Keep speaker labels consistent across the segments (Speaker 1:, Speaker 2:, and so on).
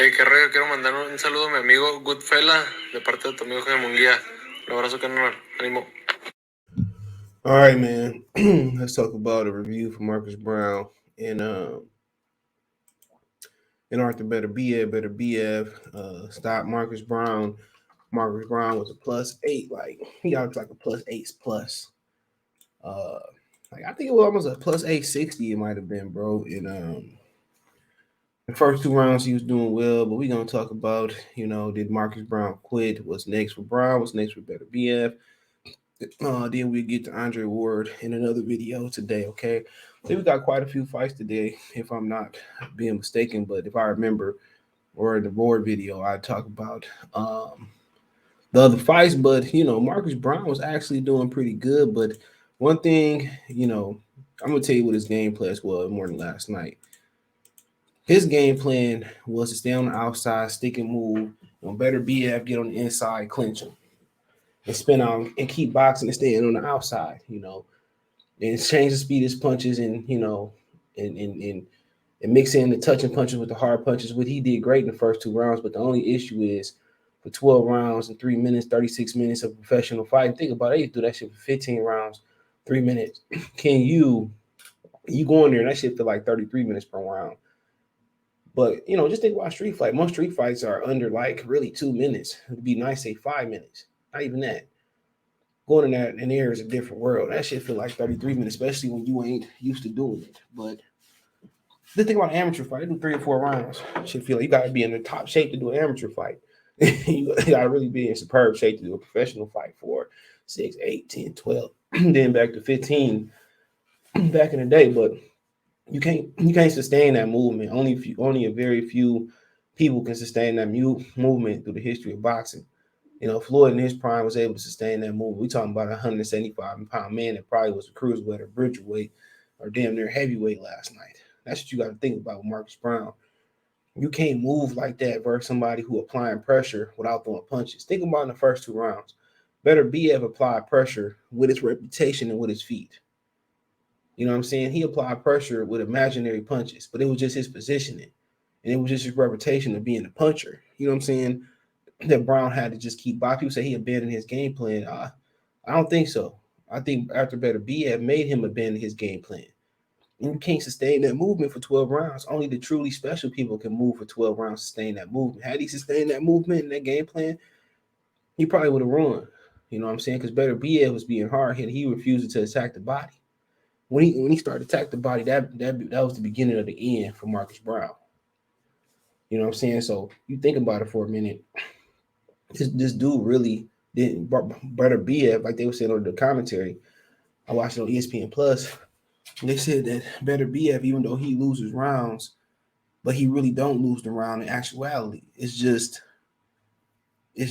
Speaker 1: Qué rollo, quiero mandar un saludo a mi amigo Goodfella de parte de tu amigo Jaime Munguía. Un abrazo, carnal. Ánimo.
Speaker 2: All right, man. Let's talk about a review for Marcus Browne and Artur Beterbiev. Stop Marcus Browne. Marcus Browne was a +8. Like he got like a +8 plus. Uh, like I think it was almost a +860. It might have been, bro. In the first two rounds he was doing well, but we're gonna talk about did Marcus Browne quit? What's next for Browne? What's next for Beterbiev? Then we get to Andre Ward in another video today. Okay, then we got quite a few fights today, if I'm not being mistaken. But if I remember, or in the Ward video, I talk about the other fights. But Marcus Browne was actually doing pretty good. But one thing, I'm gonna tell you what his game plan was more than last night. His game plan was to stay on the outside, stick and move. On Beterbiev, get on the inside, clinch him, and spin out and keep boxing and staying on the outside. And change the speed of his punches, and and mix in the touching punches with the hard punches. What he did great in the first two rounds, but the only issue is for 12 rounds and 3 minutes, 36 minutes of professional fighting. Think about it, you do that shit for 15 rounds, 3 minutes. Can you go in there and that shit feel like 33 minutes per round? But just think about street fight. Most street fights are under like really 2 minutes. It'd be nice, say 5 minutes. Not even that. Going in that in there is a different world. That shit feel like 33 minutes, especially when you ain't used to doing it. But the thing about amateur fight, they do 3 or 4 rounds. Shit feel like you gotta be in the top shape to do an amateur fight. You gotta really be in superb shape to do a professional fight for 6, 8, 10, 12, then back to 15 back in the day. But you can't sustain that movement. Only a very few people can sustain that movement through the history of boxing. Floyd in his prime was able to sustain that movement. We talking about a 175-pound man that probably was a cruiserweight or bridgerweight or damn near heavyweight last night. That's what you got to think about with Marcus Browne. You can't move like that versus somebody who applying pressure without throwing punches. Think about in the first two rounds. Beterbiev applied pressure with his reputation and with his feet. You know what I'm saying? He applied pressure with imaginary punches, but it was just his positioning. And it was just his reputation of being a puncher. You know what I'm saying? That Browne had to just keep boxing. People say he abandoned his game plan. I don't think so. I think after Beterbiev made him abandon his game plan. And you can't sustain that movement for 12 rounds. Only the truly special people can move for 12 rounds, sustain that movement. Had he sustained that movement and that game plan, he probably would have run. You know what I'm saying? Because Beterbiev was being hard hit. He refused to attack the body. When he started to attack the body, that was the beginning of the end for Marcus Browne. You know what I'm saying? So you think about it for a minute. This dude really didn't. Beterbiev, like they were saying on the commentary, I watched it on ESPN Plus. They said that Beterbiev, even though he loses rounds, but he really don't lose the round in actuality. It's just he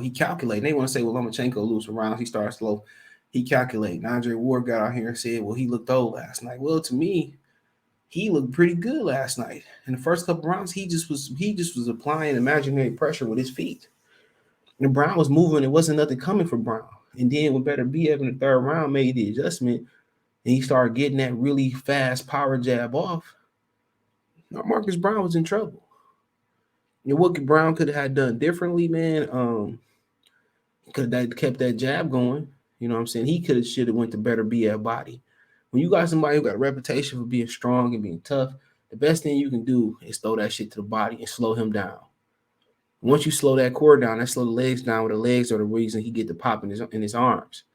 Speaker 2: calculating. They want to say, well, Lomachenko loses rounds. He starts slow. He calculating. Andre Ward got out here and said, well, he looked old last night. Well, to me, he looked pretty good last night. In the first couple rounds, he just was applying imaginary pressure with his feet. And Browne was moving. There wasn't nothing coming for Browne. And then when Beterbiev in the third round made the adjustment, and he started getting that really fast power jab off, Marcus Browne was in trouble. What Browne could have had done differently, man, could have kept that jab going. You know what I'm saying? He should have went to Beterbiev body. When you got somebody who got a reputation for being strong and being tough, the best thing you can do is throw that shit to the body and slow him down. Once you slow that core down, that slow the legs down, where the legs are the reason he get the pop in his arms.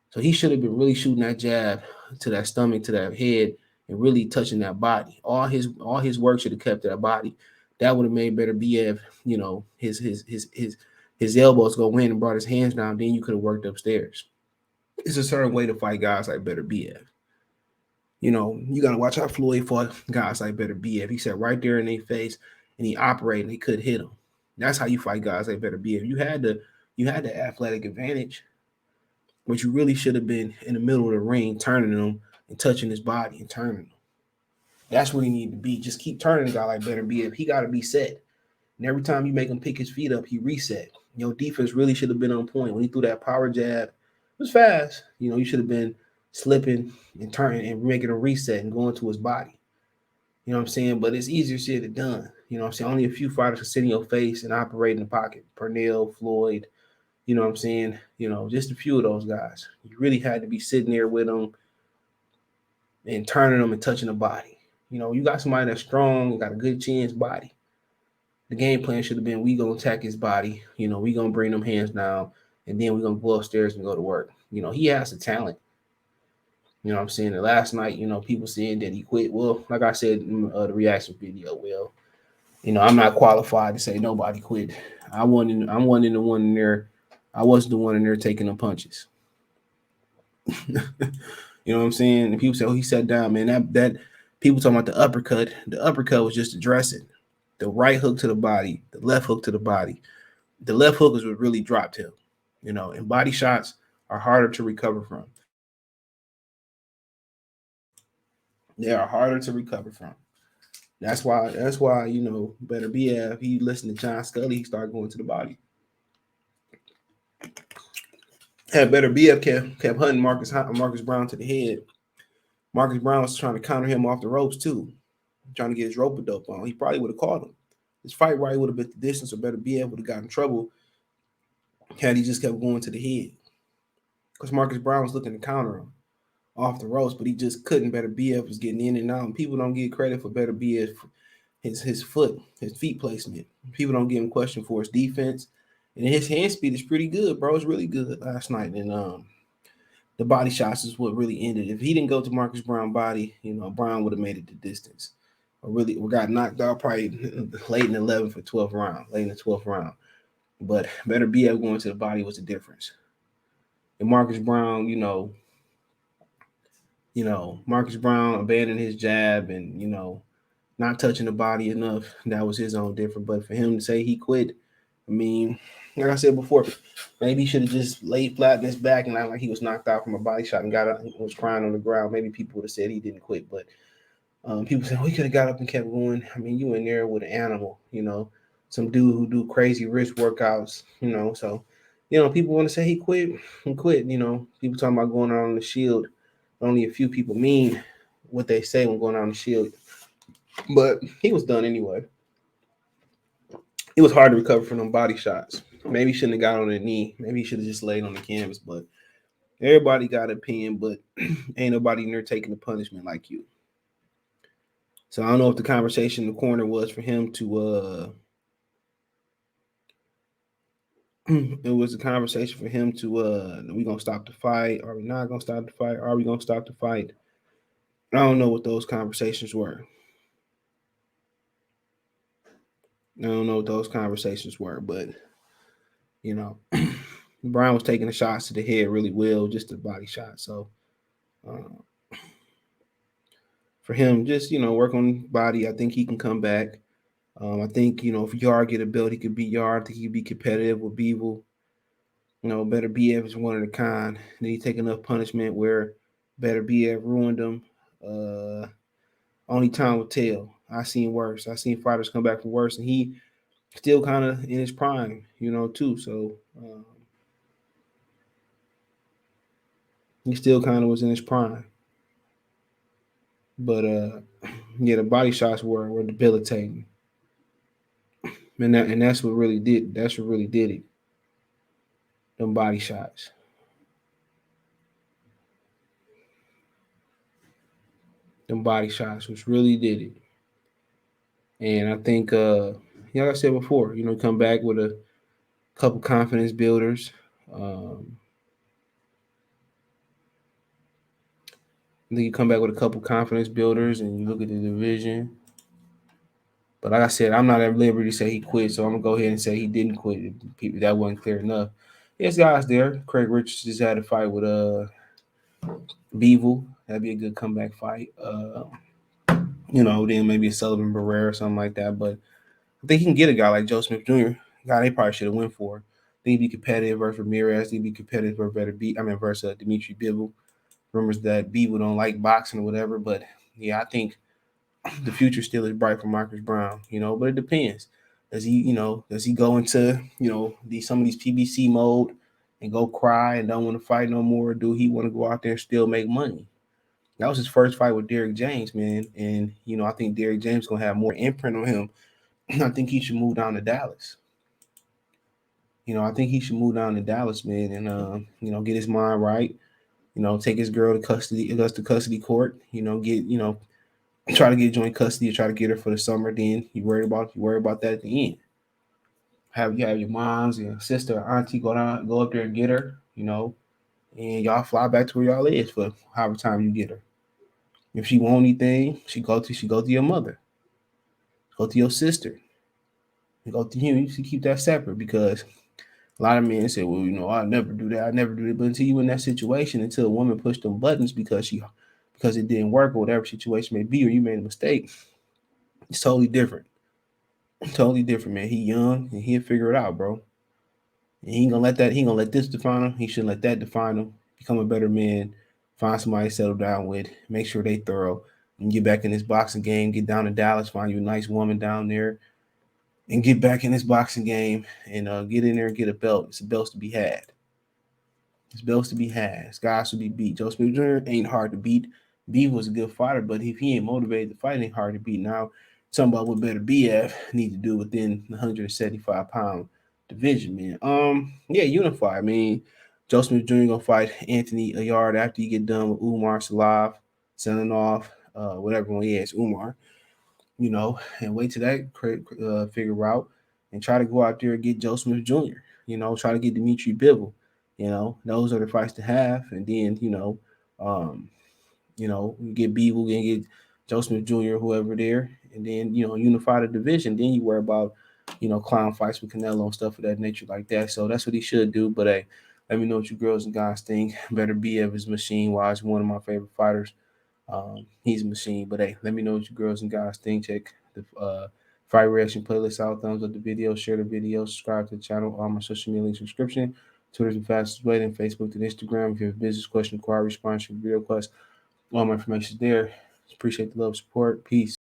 Speaker 2: So he should have been really shooting that jab to that stomach, to that head, and really touching that body. All his work should have kept that body. That would have made Beterbiev, his elbows go in and brought his hands down. Then you could have worked upstairs. It's a certain way to fight guys like Beterbiev. You got to watch how Floyd fought guys like Beterbiev. He sat right there in their face and he operated and he could hit them. That's how you fight guys like Beterbiev. You had the athletic advantage, but you really should have been in the middle of the ring, turning him and touching his body and turning him. That's where he need to be. Just keep turning a guy like Beterbiev. He got to be set. And every time you make him pick his feet up, he reset. Your defense really should have been on point. When he threw that power jab, it was fast. You should have been slipping and turning and making a reset and going to his body. You know what I'm saying? But it's easier said than done. You know what I'm saying? Only a few fighters can sit in your face and operate in the pocket. Pernell, Floyd, you know what I'm saying? Just a few of those guys. You really had to be sitting there with them and turning them and touching the body. You got somebody that's strong, got a good chin's body. The game plan should have been we gonna attack his body. We gonna bring them hands down, and then we gonna go upstairs and go to work. He has the talent. You know what I'm saying? And last night, people saying that he quit. Well, like I said in the reaction video, I'm not qualified to say nobody quit. I'm one in the one in there. I wasn't the one in there taking the punches. You know what I'm saying? And people say, "Oh, he sat down, man." That people talking about the uppercut. The uppercut was just addressing the right hook to the body, the left hook to the body. The left hook is what really dropped him. And body shots are harder to recover from. They are harder to recover from. That's why Beterbiev, he listened to John Scully, he started going to the body. Had Beterbiev kept hunting Marcus Browne to the head. Marcus Browne was trying to counter him off the ropes too, trying to get his rope dope on. He probably would have caught him. This fight right would have been the distance, or Beterbiev would have gotten in trouble had he just kept going to the head. Because Marcus Browne was looking to counter him off the ropes, but he just couldn't. Beterbiev was getting in and out. And people don't get credit for Beterbiev, his feet placement. People don't give him question for his defense. And his hand speed is pretty good, bro. It's really good last night. And the body shots is what really ended. If he didn't go to Marcus Browne body, Browne would have made it the distance. Or really, we got knocked out probably late in the 11th or 12th round, late in the 12th round. But Beterbiev going to the body was the difference. And Marcus Browne, Marcus Browne abandoned his jab and, not touching the body enough. That was his own difference. But for him to say he quit, I mean, like I said before, maybe he should have just laid flat in his back and not like he was knocked out from a body shot and got up and was crying on the ground. Maybe people would have said he didn't quit. But people say, oh, he could have got up and kept going. I mean, you in there with an animal, some dude who do crazy wrist workouts, so, people want to say he quit and quit, people talking about going out on the shield. Only a few people mean what they say when going out on the shield. But he was done anyway. It was hard to recover from them body shots. Maybe he shouldn't have got on the knee. Maybe he should have just laid on the canvas. But everybody got an opinion, but ain't nobody in there taking the punishment like you. So I don't know if the conversation in the corner was for him to it was a conversation for him to are we gonna stop the fight? Are we not gonna stop the fight? Are we gonna stop the fight? I don't know what those conversations were. I don't know what those conversations were, but Browne was taking the shots to the head really well, just a body shot. So for him, just work on body. I think he can come back. I think if Yard get a belt, he could beat Yard. I think he could be competitive with Bevel. Beterbiev is one of the kind. Then he take enough punishment where Beterbiev ruined him. Only time will tell. I seen worse. I seen fighters come back from worse, and he still kind of in his prime, too. So he still kind of was in his prime. But yeah, the body shots were debilitating, and that's what really did. That's what really did it. Them body shots. Them body shots, which really did it. And I think, like I said before, come back with a couple confidence builders. I think you come back with a couple confidence builders and you look at the division. But like I said, I'm not at liberty to say he quit, so I'm gonna go ahead and say he didn't quit. If that wasn't clear enough. There's guys there. Craig Richards just had a fight with Bevel. That'd be a good comeback fight. Then maybe a Sullivan Barrera or something like that. But I think he can get a guy like Joe Smith Jr. Guy they probably should have went for. I think he'd be competitive versus Ramirez. He'd be competitive versus Dimitri Bivol. Rumors that Bivol don't like boxing or whatever, but yeah, I think the future still is bright for Marcus Browne. But it depends. Does he go into some of these PBC mode and go cry and don't want to fight no more? Or do he want to go out there and still make money? That was his first fight with Derrick James, man. And I think Derrick James gonna have more imprint on him. I think he should move down to Dallas. I think he should move down to Dallas, man, and get his mind right. Take his girl to custody, Augusta custody court. Get try to get joint custody, or try to get her for the summer. Then you worry about that at the end. Have your moms, your sister, or auntie go up there and get her. And y'all fly back to where y'all is for however time you get her. If she want anything, she go to your mother, go to your sister, and go to him. You should keep that separate because a lot of men say, well, I never do that. I never do it. But until you in that situation, until a woman pushed them buttons because it didn't work or whatever situation may be, or you made a mistake, it's totally different. Totally different, man. He young and he'll figure it out, bro. And he ain't gonna let this define him. He shouldn't let that define him. Become a better man. Find somebody to settle down with. Make sure they thorough. And get back in this boxing game. Get down to Dallas. Find you a nice woman down there. And get back in this boxing game and get in there and get a belt. It's a belt to be had. It's belts to be had. It's guys to be beat. Joe Smith Jr. ain't hard to beat. Beef was a good fighter, but if he ain't motivated to fight, it ain't hard to beat. Now, talking about what Beterbiev need to do within the 175-pound division, man. Yeah, unify. I mean, Joe Smith Jr. gonna fight Anthony a yard after you get done with Umar Salav, selling off, whatever one he is, Umar. And wait till that figure out and try to go out there and get Joe Smith Jr. Try to get Dimitri Bivol. Those are the fights to have. And then, um, you get Bivol and get Joe Smith Jr. whoever there, and then unify the division. Then you worry about clown fights with Canelo and stuff of that nature like that. So that's what he should do. But hey, let me know what you girls and guys think. Beterbiev is machine wise, one of my favorite fighters. He's a machine. But hey, let me know what you girls and guys think. Check the fight reaction playlist out. Thumbs up the video, share the video, subscribe to the channel. All my social media link subscription. Twitter's the fastest way, then Facebook and Instagram. If you have a business question, inquiry, response, video request, all my information is there. Appreciate the love, support. Peace.